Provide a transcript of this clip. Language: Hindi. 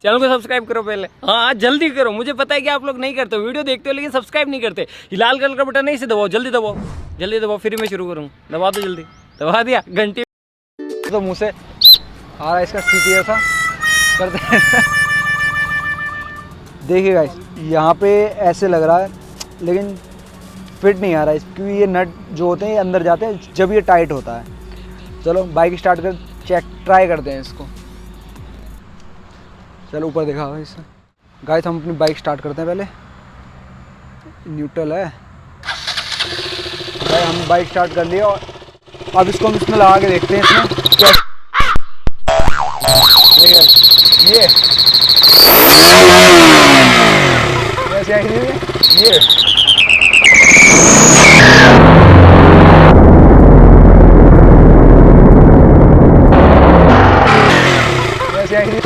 चैनल को सब्सक्राइब करो पहले। हाँ जल्दी करो, मुझे पता है कि आप लोग नहीं करते हो, वीडियो देखते हो लेकिन सब्सक्राइब नहीं करते। ये लाल कलर का बटन नहीं, इसे दबाओ, जल्दी दबाओ, जल्दी दबाओ, फिर मैं शुरू करूँ। दबा दो जल्दी, दबा दिया। घंटी तो मुँह से आ रहा है इसका सीटी ऐसा करते हैं। देखिए गाइस, यहाँ पे ऐसे लग रहा है लेकिन फिट नहीं आ रहा है, क्योंकि ये नट जो होते हैं ये अंदर जाते हैं जब ये टाइट होता है। चलो बाइक स्टार्ट कर ट्राई करते हैं इसको। चलो ऊपर देखा हुआ इससे। गाइस हम अपनी बाइक स्टार्ट करते हैं, पहले न्यूट्रल है। भाई हम बाइक स्टार्ट कर लिया और अब इसको हम इसमें लगा के देखते हैं इसमें क्या। ये वैसे आई नहीं है ये।